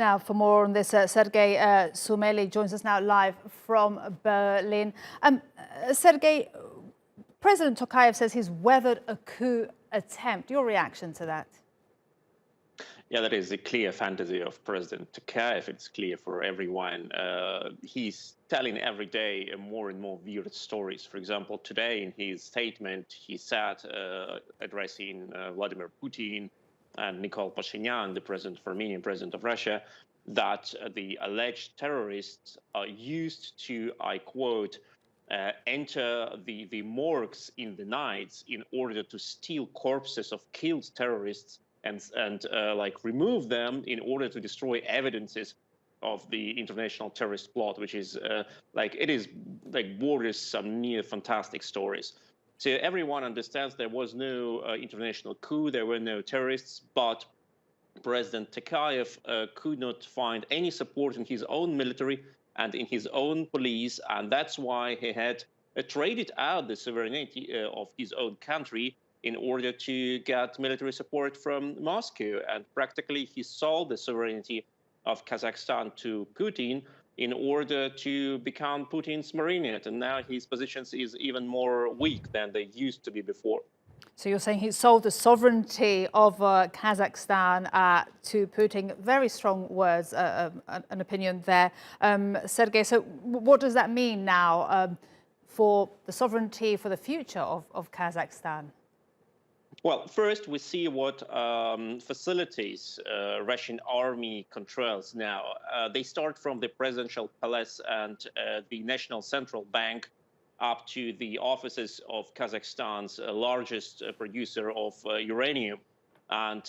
Now, for more on this, Sergei Sumlenny joins us now live from Berlin. Sergei, President Tokayev says he's weathered a coup attempt. Your reaction to that? Yeah, that is a clear fantasy of President Tokayev. It's clear for everyone. He's telling every day more and more weird stories. For example, today in his statement, he said, addressing Vladimir Putin and Nikol Pashinyan, the Armenian president of Russia, that the alleged terrorists are used to, I quote, enter the morgues in the nights in order to steal corpses of killed terrorists and like remove them in order to destroy evidences of the international terrorist plot, which is borders some near fantastic stories. So everyone understands there was no international coup, there were no terrorists, but President Tokayev could not find any support in his own military and in his own police, and that's why he had traded out the sovereignty of his own country in order to get military support from Moscow. And practically he sold the sovereignty of Kazakhstan to Putin in order to become Putin's marionette. And now his position is even more weak than they used to be before. So you're saying he sold the sovereignty of Kazakhstan to Putin. Very strong words, an opinion there. Sergei, so what does that mean now for the sovereignty, for the future of Kazakhstan? Well, first we see what facilities Russian army controls now. They start from the presidential palace and the National Central Bank up to the offices of Kazakhstan's largest producer of uranium. And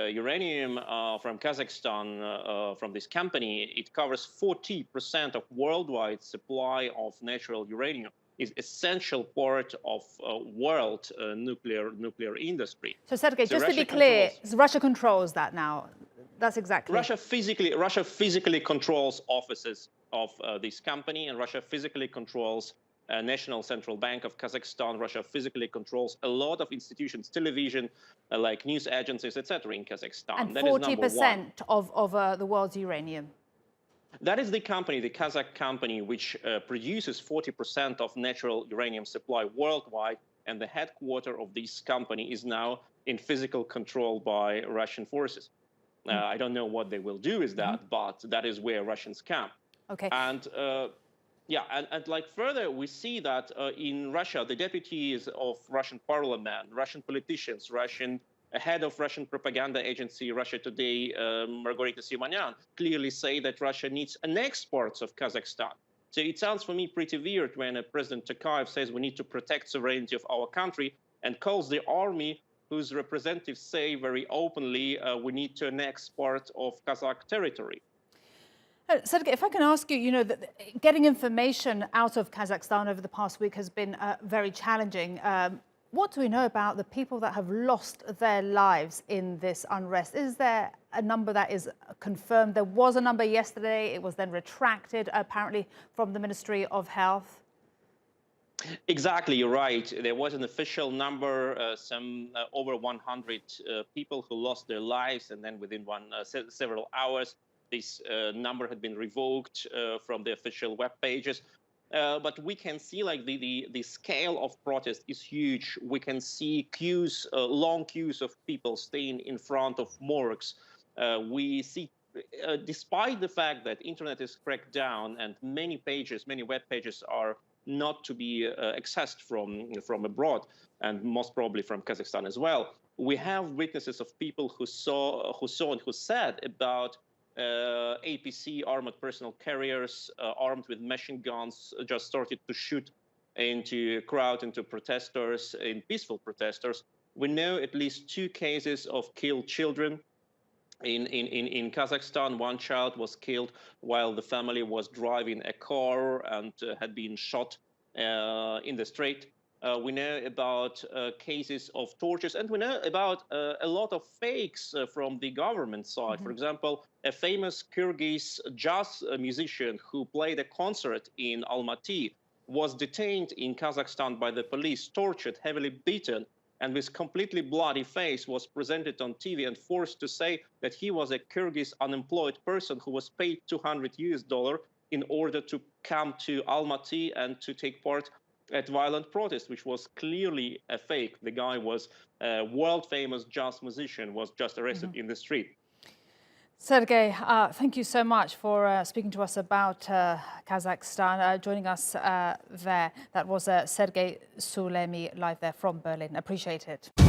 uranium from Kazakhstan, from this company, it covers 40% of worldwide supply of natural uranium. Is essential part of world nuclear industry. So Sergei, just to be clear, Russia controls that now. That's exactly. Russia physically controls offices of this company, and Russia physically controls National Central Bank of Kazakhstan. Russia physically controls a lot of institutions, television, like news agencies, etc. in Kazakhstan. And 40% of the world's uranium. That is the company, the Kazakh company, which produces 40% of natural uranium supply worldwide, and the headquarters of this company is now in physical control by Russian forces. I don't know what they will do with that, but that is where Russians come. Okay. And and like further, we see that in Russia, the deputies of Russian parliament, Russian politicians, head of Russian propaganda agency, Russia Today, Margarita Simonyan, clearly say that Russia needs an export of Kazakhstan. So it sounds for me pretty weird when President Tokayev says we need to protect sovereignty of our country and calls the army, whose representatives say very openly we need to annex part of Kazakh territory. Sergei, if I can ask you, that getting information out of Kazakhstan over the past week has been very challenging. What do we know about the people that have lost their lives in this unrest? Is there a number that is confirmed? There was a number yesterday. It was then retracted, apparently, from the Ministry of Health. Exactly, you're right. There was an official number, over 100 people who lost their lives, and then within several hours, this number had been revoked from the official web pages. But we can see like the scale of protest is huge. We can see queues, long queues of people staying in front of morgues. We see, despite the fact that internet is cracked down and many web pages are not to be accessed from abroad, and most probably from Kazakhstan as well, we have witnesses of people who saw and who said about APC, armored personnel carriers, armed with machine guns, just started to shoot into crowd, into protesters, in peaceful protesters. We know at least 2 cases of killed children. In Kazakhstan, one child was killed while the family was driving a car and had been shot in the street. We know about cases of tortures, and we know about a lot of fakes from the government side. For example, a famous Kyrgyz jazz musician who played a concert in Almaty was detained in Kazakhstan by the police, tortured, heavily beaten, and with completely bloody face was presented on TV and forced to say that he was a Kyrgyz unemployed person who was paid $200 in order to come to Almaty and to take part at violent protest, which was clearly a fake. The guy was a world-famous jazz musician, was just arrested in the street. Sergei, thank you so much for speaking to us about Kazakhstan, joining us there. That was Sergei Sumlenny live there from Berlin. Appreciate it.